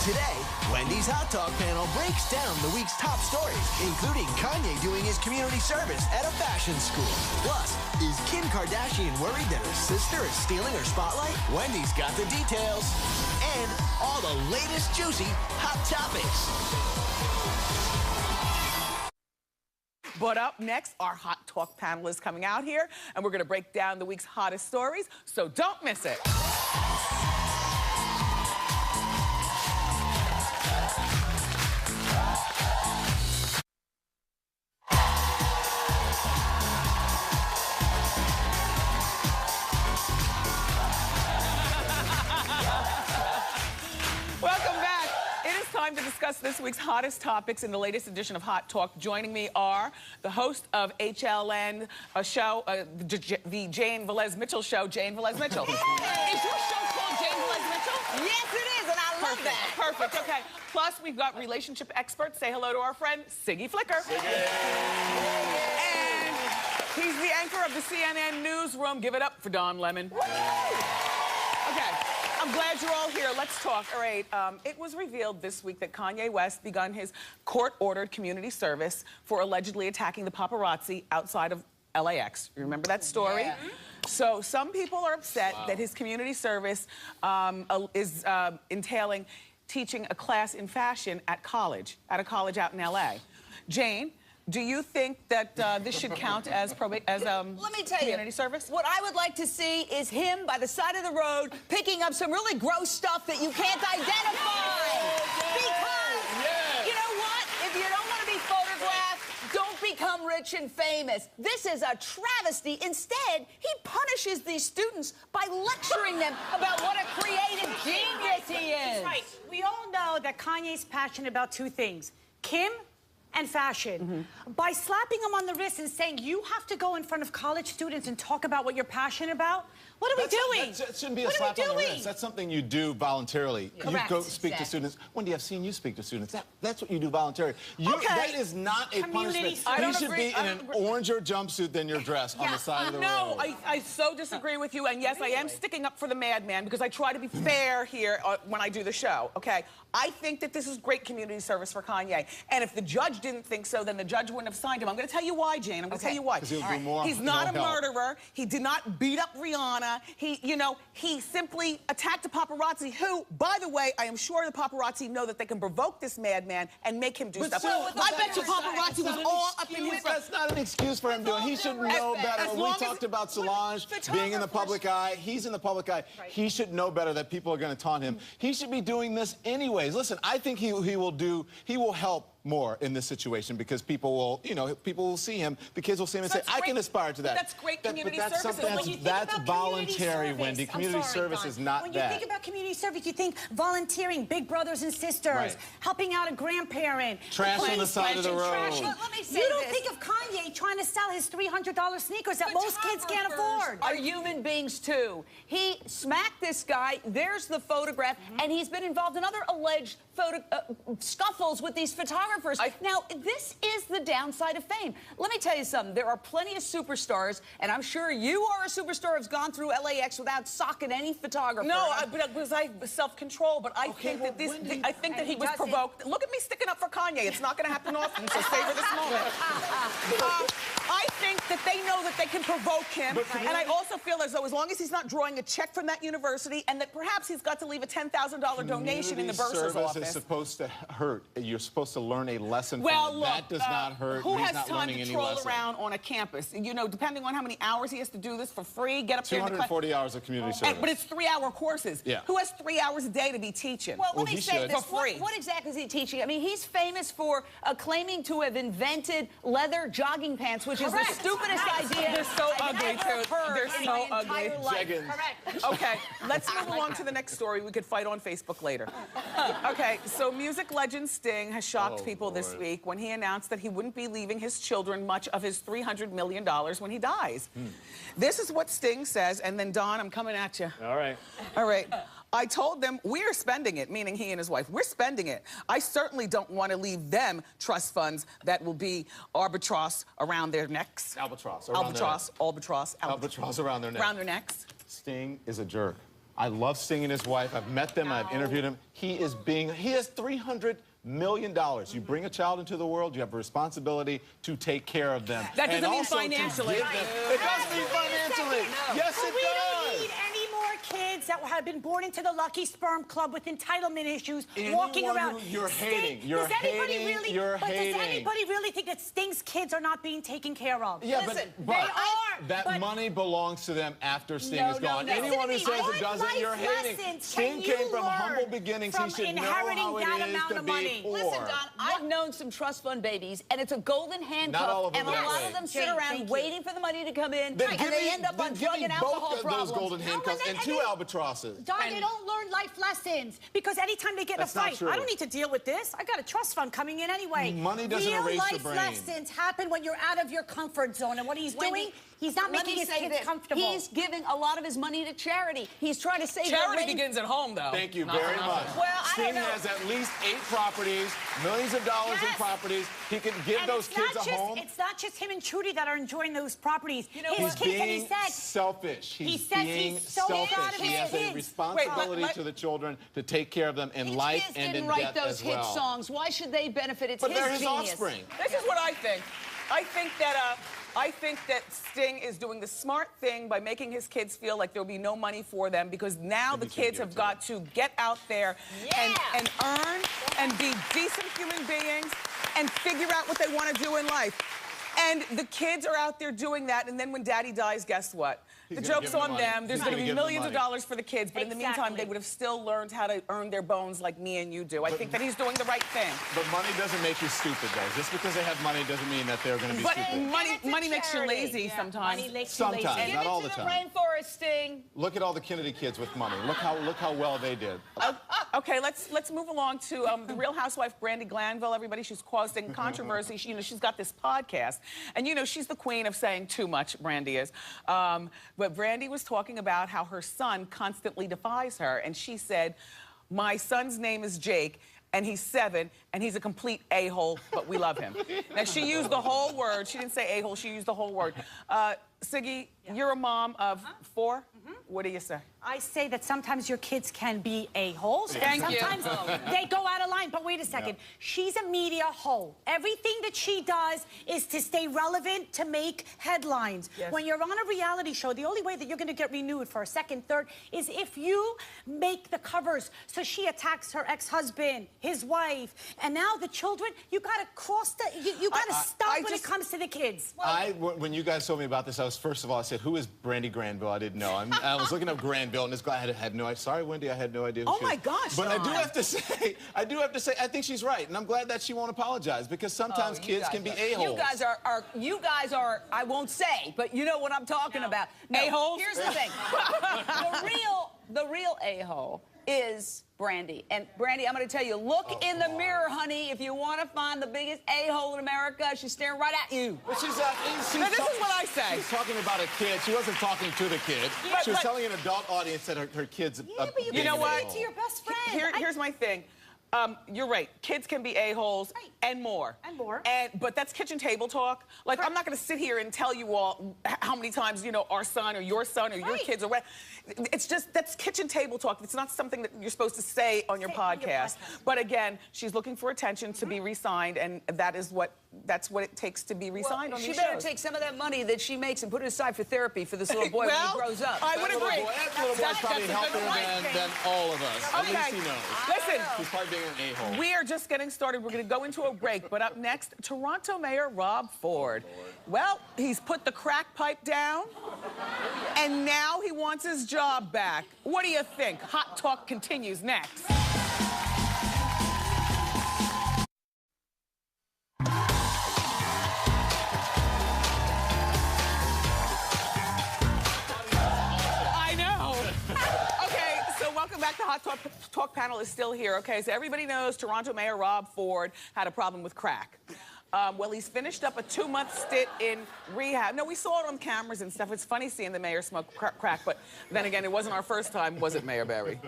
Today, Wendy's Hot Talk panel breaks down the week's top stories, including Kanye doing his community service at a fashion school. Plus, is Kim Kardashian worried that her sister is stealing her spotlight? Wendy's got the details. And all the latest juicy hot topics. But up next, our Hot Talk panel is coming out here, and we're going to break down the week's hottest stories, so don't miss it. Welcome back. It is time to discuss this week's hottest topics in the latest edition of Hot Talk. Joining me are the host of HLN, a show, the Jane Velez Mitchell Show, Jane Velez Mitchell. Is your show called Jane Velez Mitchell? Yes, it is, and I love that. Perfect, okay. Plus, we've got relationship experts. Say hello to our friend, Siggy Flicker. Siggy. And he's the anchor of the CNN newsroom. Give it up for Don Lemon. Okay. I'm glad you're all here. Let's talk. All right, it was revealed this week that Kanye West begun his court-ordered community service for allegedly attacking the paparazzi outside of LAX. You remember that story? Yeah. So some people are upset that his community service is entailing teaching a class in fashion at a college out in LA. Jane, do you think that this should count as Let me tell community you, service? What I would like to see is him by the side of the road picking up some really gross stuff that you can't identify. Because, you know what? If you don't want to be photographed, don't become rich and famous. This is a travesty. Instead, he punishes these students by lecturing them about what a creative genius he is. Right. We all know that Kanye's passionate about two things: Kim and fashion. By slapping him on the wrist and saying, you have to go in front of college students and talk about what you're passionate about, what are we doing? That shouldn't be a slap on the wrist. That's something you do voluntarily. Correct. You go speak to students. Wendy, I've seen you speak to students. That's what you do voluntarily. That is not a punishment. You should be in an oranger jumpsuit than your dress on the side of the road. No, I so disagree with you. And yes, I am sticking up for the madman because I try to be fair here when I do the show, okay? I think that this is great community service for Kanye. And if the judge didn't think so, then the judge wouldn't have signed him. I'm going to tell you why, Jane. I'm going to tell you why. He's not a murderer. He did not beat up Rihanna. He simply attacked a paparazzi who, by the way, I am sure the paparazzi know that they can provoke this madman and make him do stuff. I bet you paparazzi was all up in his... That's not an excuse for him doing it. He should know better. When we talked about Solange being in the public eye, he's in the public eye. He should know better that people are going to taunt him. He should be doing this anyways. Listen, I think he will help more in this situation because people will see him. The kids will see him and say, I can aspire to that. But that's great community service. That's voluntary, Wendy. Community service is not that. When you think about community service, you think volunteering, big brothers and sisters, helping out a grandparent. Trash on the side of the road. Let me say you don't think of Kanye trying to sell his $300 sneakers that most kids can't afford. Are human beings too. He smacked this guy. There's the photograph, and he's been involved in other alleged scuffles with these photographers. Now, this is the downside of fame. Let me tell you something. There are plenty of superstars, and I'm sure you are a superstar who's gone through LAX without socking any photographer. No, because I self-control, but I think that I think that he was provoked. Look at me sticking up for Kanye. It's not going to happen often, so savor this moment. I think that they know that they can provoke him, and I also feel as though as long as he's not drawing a check from that university, and that perhaps he's got to leave a $10,000 donation in the bursar's office. Is supposed to hurt. You're supposed to learn a lesson well, from it. Look, that does not hurt. Who He's has not time learning to any troll lesson. around on a campus? You know, depending on how many hours he has to do this for free, get up there. 240 hours of community service. But it's 3-hour courses. Yeah. Who has 3 hours a day to be teaching? Well, let me say this. For free. What exactly is he teaching? I mean, he's famous for claiming to have invented leather jogging pants, which is the stupidest idea. They're so ugly, too. They're so ugly. Correct. Okay, let's move along to the next story. We could fight on Facebook later. Okay, so music legend Sting has shocked people this week when he announced that he wouldn't be leaving his children much of his $300 million when he dies. This is what Sting says, and then, Don, I'm coming at you. All right. All right. I told them we're spending it, meaning he and his wife. We're spending it. I certainly don't want to leave them trust funds that will be albatross around their necks. Albatross. Albatross around their necks. Sting is a jerk. I love Sting and his wife. I've met them. I've interviewed him. He has $300 million. You bring a child into the world, you have a responsibility to take care of them. That doesn't mean financially. It does mean financially. Yes, it does. We don't need any more kids that have been born into the Lucky Sperm Club with entitlement issues, walking around. You're hating. Does anybody really think that Sting's kids are not being taken care of? Yeah, Listen, but they are. That money belongs to them after Sting is gone. Anyone who says it doesn't, you're hating. Sting came from humble beginnings. He should know how it is to be poor. Listen, Don, I've known some trust fund babies, and it's a golden handcuff, and a lot of them sit around waiting for the money to come in, and they end up on drug and alcohol problems. Those golden handcuffs and 2 albatrosses. Don, they don't learn life lessons because anytime they get in a fight, I don't need to deal with this. I got a trust fund coming in anyway. Money doesn't erase your brain. Real life lessons happen when you're out of your comfort zone, and what he's doing, he's not making his kids comfortable. He's giving a lot of his money to charity. He's trying to save charity begins at home, though. Thank you very much. Well, Sting has at least 8 properties, millions of dollars in properties. He can give those kids a home. It's not just him and Trudy that are enjoying those properties. You know, he's being selfish. He's being selfish. He has a responsibility to the children to take care of them in life and in death as well. His kids didn't write those hit songs. Why should they benefit? It's his genius. But they're his offspring. This is what I think. I think that Sting is doing the smart thing by making his kids feel like there'll be no money for them, because now the kids have got to get out there and earn and be decent human beings and figure out what they want to do in life. And the kids are out there doing that, and then when daddy dies, guess what? The joke's on them. There's going to be millions of dollars for the kids, but in the meantime, they would have still learned how to earn their bones like me and you do. I think that he's doing the right thing. But money doesn't make you stupid, though. Just because they have money doesn't mean that they're going to be stupid. Money makes you lazy sometimes. Sometimes, not all the time. Give it to the rainforest, Sting. Look at all the Kennedy kids with money. Look how well they did. Okay, let's move along to the Real Housewife, Brandi Glanville. Everybody, she's causing controversy. She's got this podcast, and she's the queen of saying too much. Brandi is, but Brandi was talking about how her son constantly defies her, and she said, "My son's name is Jake, and he's 7, and he's a complete a-hole, but we love him." Now, she used the whole word. She didn't say a-hole. She used the whole word. Siggy, you're a mom of 4. What do you say? I say that sometimes your kids can be a-holes. Sometimes they go out of line. But wait a second. She's a media hole. Everything that she does is to stay relevant, to make headlines. When you're on a reality show, the only way that you're going to get renewed for a second, third, is if you make the covers. So she attacks her ex-husband, his wife, and now the children. You got to cross the... You got to stop when it comes to the kids. When you guys told me about this, first of all, I said, who is Brandi Granville? I didn't know. I was looking up Granville, and this guy had no idea. Sorry, Wendy, I had no idea who she was. Oh, my gosh. But I do have to say, I think she's right, and I'm glad that she won't apologize, because sometimes kids can be a-holes. You guys are, I won't say, but you know what I'm talking about. A-holes? Here's the thing. the real a-hole is Brandi. And Brandi, I'm going to tell you, look in the mirror, honey, if you want to find the biggest a-hole in America. She's staring right at you. But this is what I say. She's talking about a kid. She wasn't talking to the kid. She was telling an adult audience that her kid's but you know what? To your best friend. Here's my thing. You're right. Kids can be a-holes and more. But that's kitchen table talk. Like, I'm not going to sit here and tell you all how many times, our son or your kids or what. It's just, that's kitchen table talk. It's not something that you're supposed to say on your podcast. But again, she's looking for attention to be re-signed, and that's what it takes to be re-signed on these shows. She better take some of that money that she makes and put it aside for therapy for this little boy when he grows up. I would agree. That little boy's probably healthier than all of us. Okay. At least he knows. Listen. He's probably being an a-hole. We are just getting started. We're going to go into a break. But up next, Toronto Mayor Rob Ford. Well, he's put the crack pipe down, and now he wants his job back. What do you think? Hot Talk continues next. Welcome back. The Hot Talk panel is still here. Okay, so everybody knows Toronto Mayor Rob Ford had a problem with crack. Well, he's finished up a 2-month stint in rehab. No, we saw it on cameras and stuff. It's funny seeing the mayor smoke crack, but then again, it wasn't our first time, was it, Mayor Barry?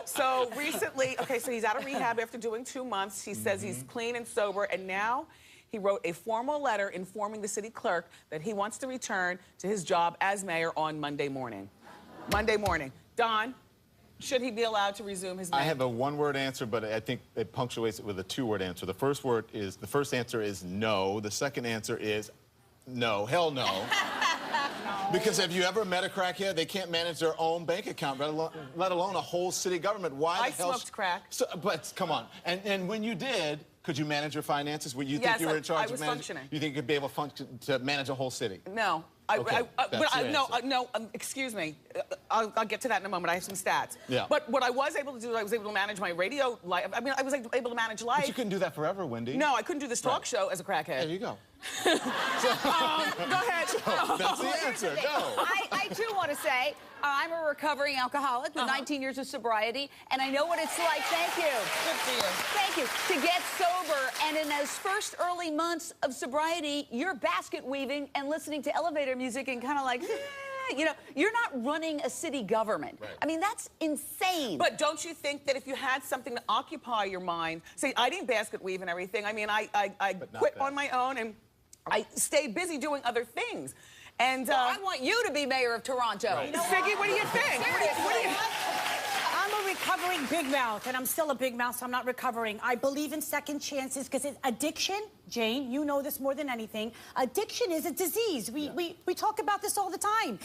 So recently, so he's out of rehab after doing 2 months. He says he's clean and sober, and now he wrote a formal letter informing the city clerk that he wants to return to his job as mayor on Monday morning. Monday morning. Don, should he be allowed to resume his name? I have a one-word answer, but I think it punctuates it with a two-word answer. The first answer is no. The second answer is no. Hell no. No. Because have you ever met a crackhead? They can't manage their own bank account, let alone a whole city government. Why the hell? I smoked crack. So, but come on. And when you did, could you manage your finances? Would you Yes, think you were in charge I was of managing? functioning. You think you'd be able to manage a whole city? No. Excuse me. I'll get to that in a moment. I have some stats. Yeah. But what I was able to do, I was able to manage my radio life. I mean, I was able to manage life. But you couldn't do that forever, Wendy. No, I couldn't do this talk show as a crackhead. There you go. Go ahead. That's the answer. Go. I too want to say I'm a recovering alcoholic with 19 years of sobriety, and I know what it's like. Thank you. Good for you. Thank you. To get sober, and in those first early months of sobriety, you're basket weaving and listening to elevator music and kind of like, you know, you're not running a city government. Right. I mean, that's insane. But don't you think that if you had something to occupy your mind, see, I didn't basket weave and everything. I mean, I quit on my own and I stayed busy doing other things. And well, I want you to be mayor of Toronto. Right. Siggy, what do you think? I'm a recovering big mouth, and I'm still a big mouth, so I'm not recovering. I believe in second chances because addiction, Jane, you know this more than anything, addiction is a disease. We talk about this all the time.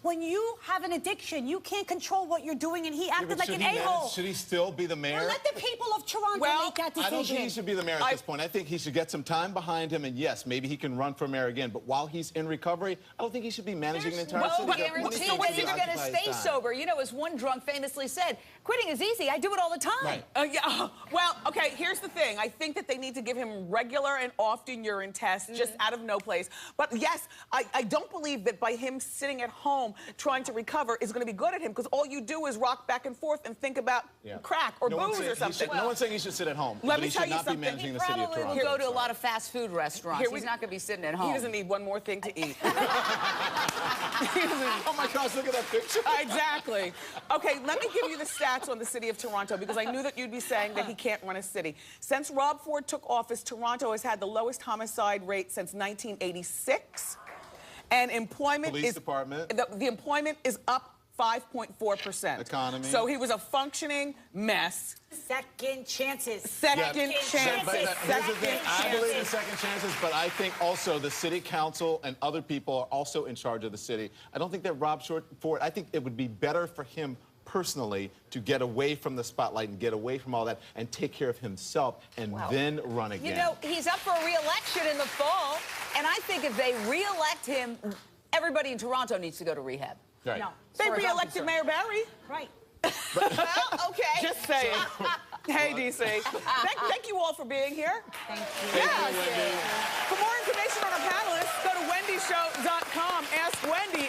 When you have an addiction, you can't control what you're doing, and he acted like an a-hole. Should he still be the mayor? Well, let the people of Toronto make that decision. I don't think he should be the mayor at this point. I think he should get some time behind him, and yes, maybe he can run for mayor again. But while he's in recovery, I don't think he should be managing an entire city. No guarantee that he's going to stay sober. You know, as one drunk famously said, quitting is easy. I do it all the time. Right. Yeah. Well, okay, here's the thing. I think that they need to give him regular and often urine tests just out of no place. But yes, I don't believe that by him sitting at home trying to recover is going to be good at him, because all you do is rock back and forth and think about crack or booze or something. No one's saying he should sit at home. Let me tell he should you not be something. managing the city of Toronto. He probably will go to a lot of fast food restaurants. He's not going to be sitting at home. He doesn't need one more thing to eat. Oh my gosh, look at that picture. Exactly. Okay, let me give you the stats on the city of Toronto, because I knew that you'd be saying that he can't run a city. Since Rob Ford took office, Toronto has had the lowest homicide rate since 1986. And employment department. The employment is up 5.4%. Economy. So he was a functioning mess. Second chances. Second chances. Here's the thing. I believe in second chances, but I think also the city council and other people are also in charge of the city. I don't think that Rob Ford, I think it would be better for him personally to get away from the spotlight and get away from all that and take care of himself and then run again. You know, he's up for a re-election in the fall, and I think if they re-elect him, everybody in Toronto needs to go to rehab. Right. No. They re-elected Mayor Barry. Right. Well, okay. Just saying. Hey, DC. Thank you all for being here. Thank you. Yeah. For more information on our panelists, go to wendyshow.com. Ask Wendy.